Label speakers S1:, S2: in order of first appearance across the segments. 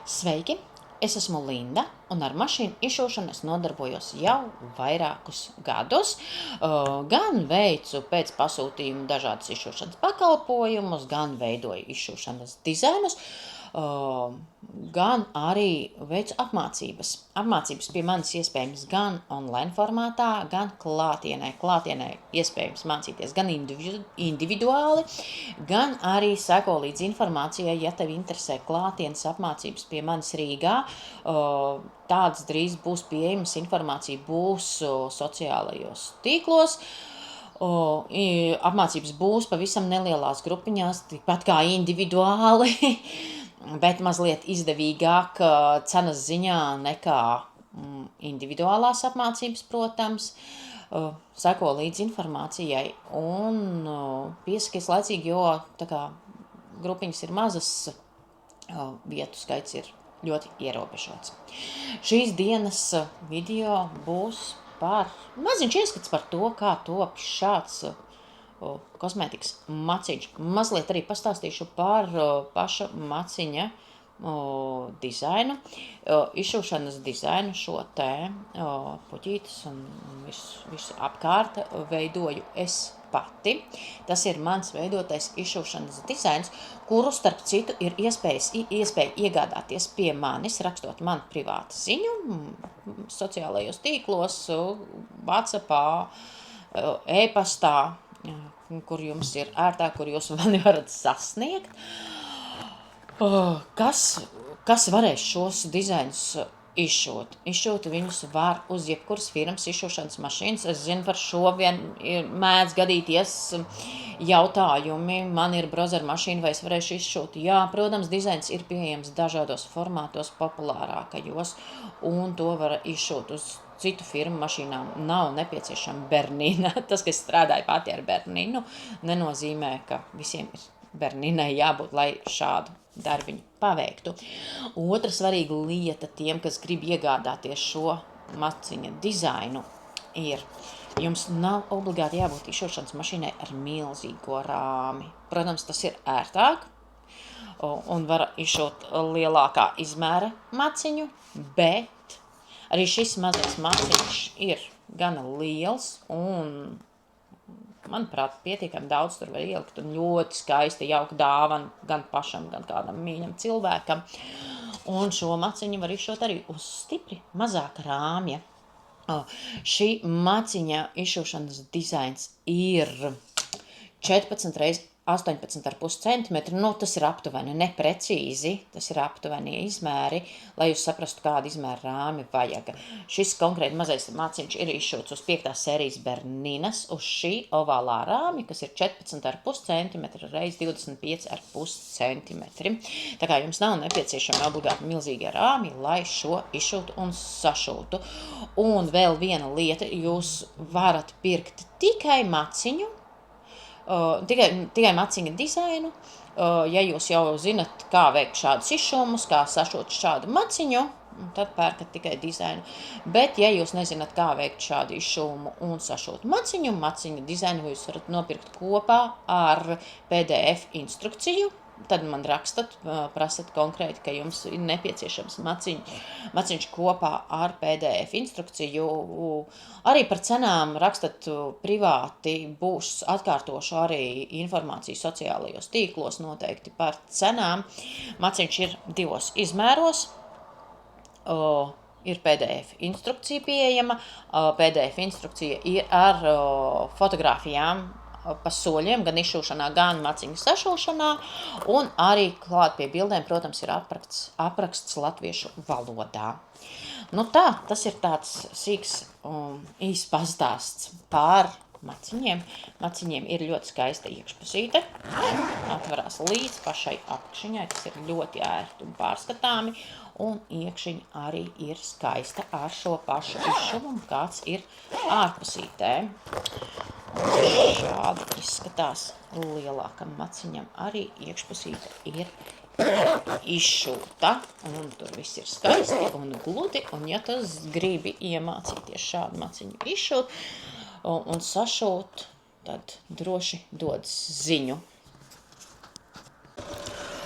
S1: Sveiki! Es esmu Linda, un ar mašīnu izšūšanu es nodarbojos jau vairākus gadus. Gan veicu pēc pasūtījuma dažādas izšūšanas pakalpojumus, gan veidoju izšūšanas dizainus, gan arī veicu apmācības. Apmācības pie manis iespējams gan online formātā, gan klātienē. Klātienē iespējams mācīties gan individuāli, gan arī seko līdz informācijai, ja tev interesē klātienes apmācības pie manis Rīgā. Tādas drīz būs pieejamas, informācija būs sociālajos tīklos. Apmācības būs pavisam nelielās grupiņās, tikpat kā individuāli, bet mazliet izdevīgāk cenas ziņā nekā individuālās apmācības, protams. Seko līdz informācijai un piesakies laicīgi, jo tā kā grupiņas ir mazas, vietu skaits ir ļoti ierobežots. Šīs dienas video būs par maziņš ieskats par to, kā top šāds kosmētikas maciņš. Mazliet arī pastāstīšu par paša maciņa dizainu, izšūšanas dizainu, šo te puķītes un visu apkārt veidoju es pati. Tas ir mans veidotais izšūšanas dizains, kuru starp citu ir iespēja iegādāties pie manis, rakstot man privātu ziņu, sociālajos tīklos, WhatsAppā, e-pastā, kur jums ir ērtāk, kur jūs mani varat sasniegt. Kas varēs šos dizainus izšūt? Izšūt viņus var uz jebkuras firmas izšūšanas mašīnas. Es zinu, par šo vien mēdz gadīties jautājumi. Man ir brozeru mašīna, vai es varēšu izšūt? Jā, protams, dizains ir pieejams dažādos formātos, populārākajos, un to var izšūt uz citu firmu mašīnām. Nav nepieciešama Bernina. Tas, ka es strādāju pati ar Berninu, nenozīmē, ka visiem ir Berninai jābūt, lai šādu darbiņu paveiktu. Otra svarīga lieta tiem, kas grib iegādāties šo maciņa dizainu, ir, jums nav obligāti jābūt izšūšanas mašīnai ar milzīgo rāmi. Protams, tas ir ērtāk un var izšūt lielākā izmēra maciņu, bet arī šis mazais maciņš ir gana liels un, manuprāt, pietiekami daudz tur var ielikt un ļoti skaisti jauka dāvana gan pašam, gan kādam mīļam cilvēkam. Un šo maciņu var izšūt arī uz stipri mazāka rāmja. Šī maciņa izšūšanas dizains ir 14 x 18,5 cm. Tas ir aptuveni, neprecīzi, tas ir aptuveni izmēri, lai jūs saprastu, kādu izmēru rāmi vajag. Šis konkrēti mazais maciņš ir izšūts uz 5. sērijas Berninas, uz šī ovālā rāmi, kas ir 14,5 cm reiz 25,5 cm. Tā kā jums nav nepieciešama obligāti milzīgie rāmi, lai šo izšūtu un sašūtu. Un vēl viena lieta, jūs varat pirkt tikai maciņu, tikai maciņa dizainu. Ja jūs jau zinat, kā veikt šādus izšūmus, kā sašūt šādu maciņu, tad pērkat tikai dizainu. Bet, ja jūs nezināt, kā veikt šādu izšūmu un sašūt maciņu, maciņa dizainu jūs varat nopirkt kopā ar PDF instrukciju. Tad man rakstat, prasat konkrēti, ka jums ir nepieciešams maciņš kopā ar PDF instrukciju. Arī par cenām rakstat privāti, būs atkārtošu arī informāciju sociālajos tīklos noteikti par cenām. Maciņš ir 2 izmēros. Ir PDF instrukcija pieejama. PDF instrukcija ir ar fotogrāfijām pa soļiem, gan izšūšanā, gan maciņu sašūšanā, un arī klāt pie bildēm, protams, ir apraksts latviešu valodā. Tas ir tāds sīks īs pastāsts par maciņiem. Maciņiem ir ļoti skaista iekšpusīte, atverās līdz pašai apakšiņai, tas ir ļoti ērti un pārskatāmi, un iekšiņa arī ir skaista ar šo pašu izšuvumu, kāds ir ārpusītē. Šādi izskatās lielākam maciņam, arī iekšpusīte ir izšūta, un tur viss ir skaisti un gludi, un ja tu gribi iemācīties šādu maciņu izšūt un sašūt, tad droši dod ziņu.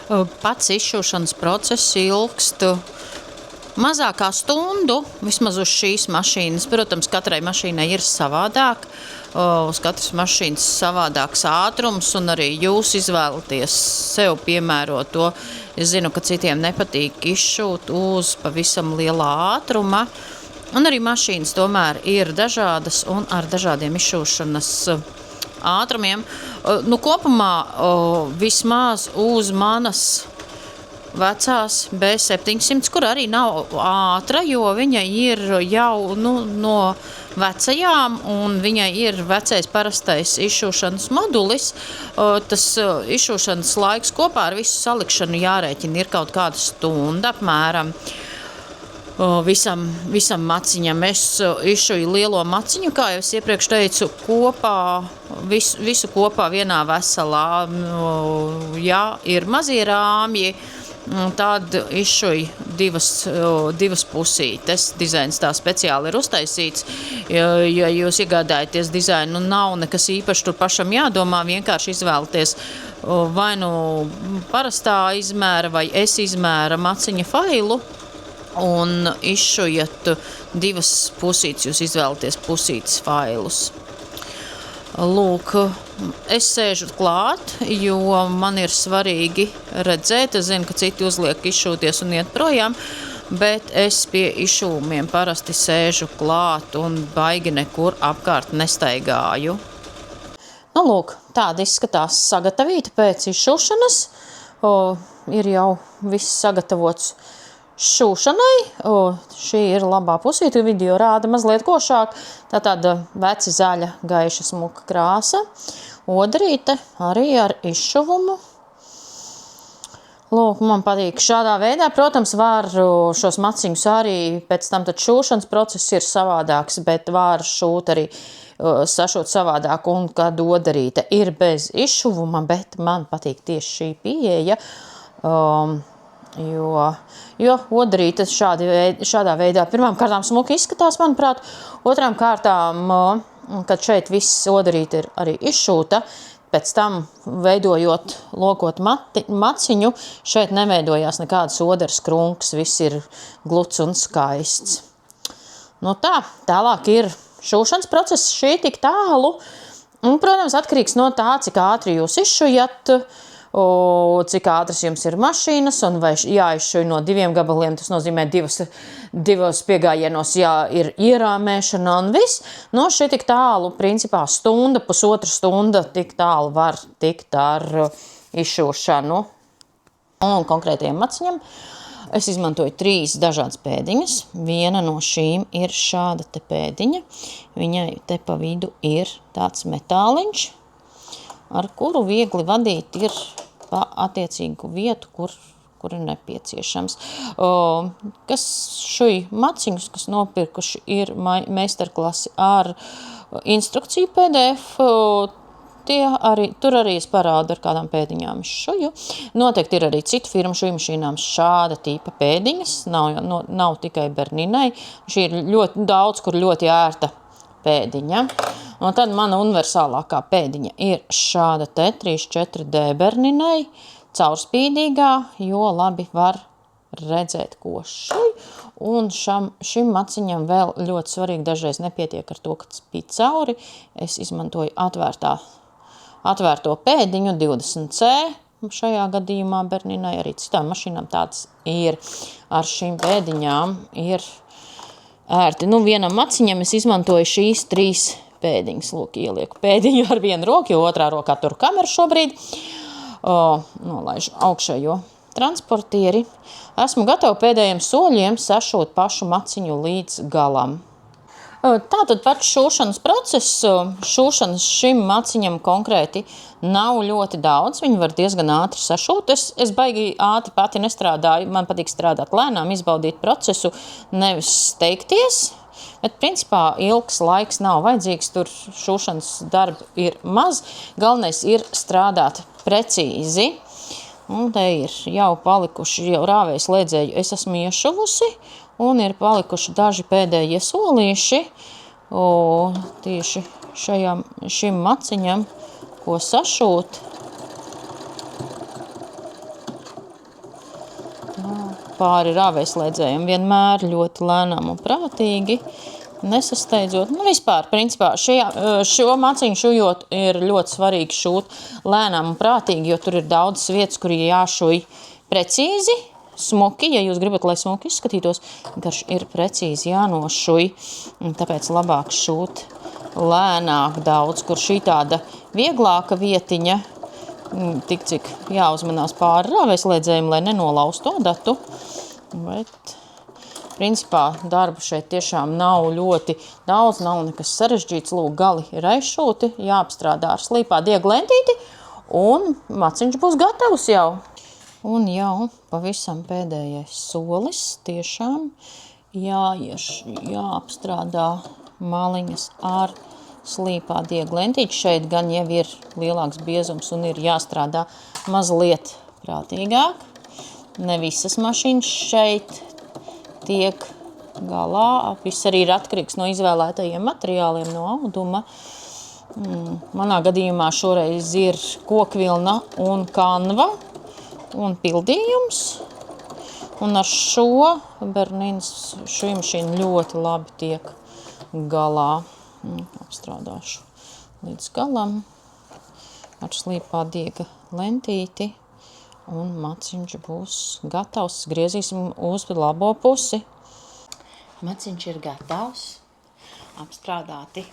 S1: Pats izšūšanas process ilgst mazākā stundu, vismaz uz šīs mašīnas. Protams, katrai mašīnai ir savādāk, uz katras mašīnas savādāks ātrums, un arī jūs izvēlaties sev piemēroto. Es zinu, ka citiem nepatīk izšūt uz pavisam lielā ātruma, un arī mašīnas tomēr ir dažādas un ar dažādiem izšūšanas ātrumiem. Kopumā vismaz uz manas vecās B700, kur arī nav ātra, jo viņa ir jau no vecajām, un viņai ir vecais parastais izšūšanas modulis. Tas izšūšanas laiks kopā ar visu salikšanu jārēķina ir kaut kāda stunda apmēram. Visam maciņam. Es izšuju lielo maciņu, kā jau es iepriekš teicu, visu kopā vienā veselā. Ja ir mazie rāmji, tad izšuju divas pusītes. Dizains tā speciāli ir uztaisīts. Ja jūs iegādājaties dizainu, nav nekas īpaši tur pašam jādomā, vienkārši izvēlaties vai parastā izmēra vai S izmēra maciņa failu, un izšujat divas pusītes, jūs izvēlaties pusītes failus. Lūk, es sēžu klāt, jo man ir svarīgi redzēt. Es zinu, ka citi uzliek izšūties un iet projām, bet es pie izšūmiem parasti sēžu klāt un baigi nekur apkārt nestaigāju. Lūk, tāda izskatās sagatavīta pēc izšūšanas. Ir jau viss sagatavots šūšanai. Šī ir labā pusīte, video rāda mazliet košāk. Tā tāda veci zaļa, gaiša smuka krāsa. Odarīte arī ar izšuvumu. Lūk, man patīk šādā veidā. Protams, var šos maciņus arī, pēc tam tad šūšanas process ir savādāks, bet var šūt arī sašūt savādāk, un kad odarīte ir bez izšuvuma, bet man patīk tieši šī pieeja, jo odarīte šādā veidā pirmām kārtām smuki izskatās, manuprāt, otrām kārtām, kad šeit viss odarīte ir arī izšūta, pēc tam veidojot, lokot maciņu, šeit neveidojās nekādas odaras krunkas, viss ir gluds un skaists. Tālāk ir šūšanas process, šī tik tālu, un, protams, atkarīgs no tā, cik ātri jūs izšujat, cik ātras jums ir mašīnas, un vai jāizšuj no 2 gabaliem, tas nozīmē divos piegājienos ir ierāmēšana un viss. Šī tik tālu, principā stunda, pusotra stunda, tik tālu var tikt ar izšūšanu. Un konkrētajiem maciņam es izmantoju 3 dažādas pēdiņas. Viena no šīm ir šāda te pēdiņa. Viņai te pa vidu ir tāds metāliņš, ar kuru viegli vadīt ir pa attiecīgu vietu, kur ir nepieciešams. Kas šuj maciņus, kas nopirkuši, ir meistarklasi ar instrukciju PDF. Tur arī es parādu, ar kādām pēdiņām es šuju. Noteikti ir arī citu firmu šuju mašīnām šāda tipa pēdiņas. Nav tikai Berninai. Šī ir ļoti daudz, kur ļoti ērta pēdiņa. Un tad mana universālākā pēdiņa ir šāda te 3-4D Berninai, caurspīdīgā, jo labi var redzēt, ko šuj. Un šim maciņam vēl ļoti svarīgi, dažreiz nepietiek ar to, ka spīd cauri. Es izmantoju atvērto pēdiņu 20C, šajā gadījumā Berninai, arī citām mašīnām tāds ir. Ar šīm pēdiņām ir ērti. Vienam maciņam es izmantoju šīs 3 pēdiņas. Lūk, ielieku pēdiņu ar vienu roku, jo otrā rokā tur kameru šobrīd. Nolaižu augšējo transportieri. Esmu gatava pēdējiem soļiem sašūt pašu maciņu līdz galam. Tātad pats šūšanas process, šūšanas šim maciņam konkrēti nav ļoti daudz, viņi var diezgan ātri sašūt. Es baigi ātri pati nestrādāju, man patīk strādāt lēnām, izbaudīt procesu, nevis steigties, bet principā ilgs laiks nav vajadzīgs, tur šūšanas darba ir maz, galvenais ir strādāt precīzi. Un te ir jau palikuši, jau rāvējas lēdzēju es esmu iešuvusi, un ir palikuši daži pēdējie solīši tieši šim maciņam, ko sašūt. pāri rāvēslēdzējiem vienmēr ļoti lēnām un prātīgi, nesasteidzot. Vispār, principā, šo maciņu šujot ir ļoti svarīgi šūt lēnām un prātīgi, jo tur ir daudz vietas, kur ir jāšuj precīzi, smuki, ja jūs gribat, lai smuki izskatītos, vienkārši ir precīzi jānošuj, un tāpēc labāk šūt lēnāk daudz, kur šī tāda vieglāka vietiņa, tik cik jāuzmanās pāri rāvēslēdzējiem, lai nenolaustu adatu, bet principā darbu šeit tiešām nav ļoti daudz, nav nekas sarežģīts, lūk, gali ir aizšūti, jāapstrādā ar slīpā diegu lentīti, un maciņš būs gatavs jau. Un jau pavisam pēdējais solis, tiešām jāapstrādā maliņas ar slīpā diegu lentīti. Šeit gan jau ir lielāks biezums un ir jāstrādā mazliet prātīgāk. Ne visas mašīnas šeit tiek galā. Viss arī ir atkarīgs no izvēlētajiem materiāliem, no auduma. Manā gadījumā šoreiz ir kokvilna un kanva un pildījums. Un ar šo Bernīnas šī mašīna ļoti labi tiek galā. Apstrādāšu līdz galam ar slīpā diega lentīti. Un maciņš būs gatavs. Griezīsim uz labo pusi. Maciņš ir gatavs. Apstrādāti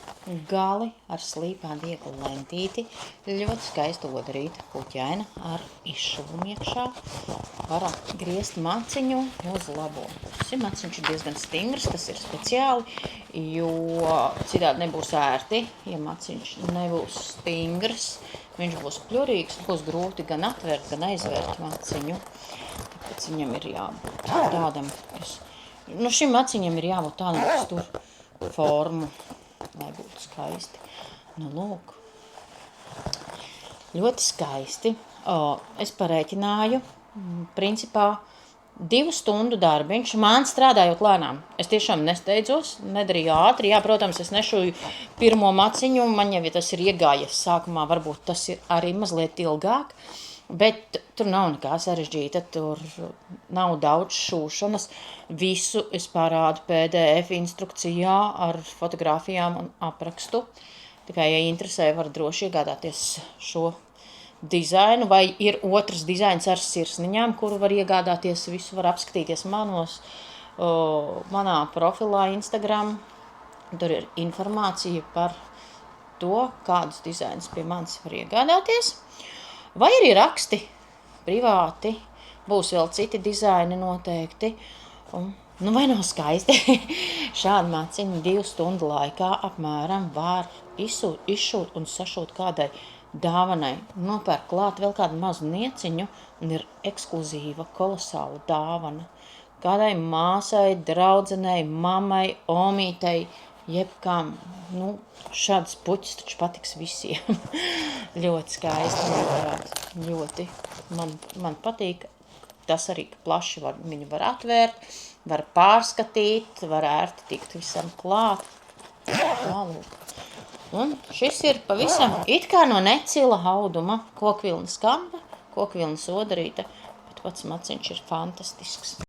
S1: gali ar slīpā diega lentīti. Ļoti skaista odarīta puķaina ar izšuvumu iekšā. Varam griezt maciņu uz labo pusi. Maciņš ir diezgan stingrs, tas ir speciāli, jo citādi nebūs ērti. Ja maciņš nebūs stingrs, viņš būs pļurīgs, būs grūti gan atvērt, gan aizvērt maciņu. Tāpēc viņam ir jābūt tādam, šim maciņam ir jābūt tādam, kas tur formu, lai būtu skaisti. Lūk, ļoti skaisti. Es parēķināju, principā, 2 stundu darbiņš, man strādājot lēnām. Es tiešām nesteidzos, nedarīju ātri. Jā, protams, es nešuju pirmo maciņu, man jau tas ir iegājies sākumā, varbūt tas ir arī mazliet ilgāk, bet tur nav nekā sarežģīta, tur nav daudz šūšanas. Visu es parādu PDF instrukcijā ar fotogrāfijām un aprakstu. Tikai, ja interesē, var droši iegādāties šo dizainu, vai ir otrs dizains ar sirsniņām, kuru var iegādāties, visu var apskatīties manā profilā Instagram. Tur ir informācija par to, kādus dizainus pie manis var iegādāties. Vai arī raksti privāti, būs vēl citi dizaini noteikti. Vai nav skaisti? Šādu maciņu 2 stundu laikā apmēram var izšūt un sašūt kādai dāvanai. Nopērk klāt vēl kādu mazu nieciņu un ir ekskluzīva, kolosāla dāvana. Kādai māsai, draudzenei, mammai, omītei, jebkam. Šādas puķis taču patiks visiem. Ļoti skaisti, manuprāt. Ļoti man patīk. Tas arī plaši viņu var atvērt, var pārskatīt, var ērti tikt visam klāt. Lūk. Un šis ir pavisam it kā no necila auduma kokvilnas kamba, kokvilnas odarīta, bet pats maciņš ir fantastisks.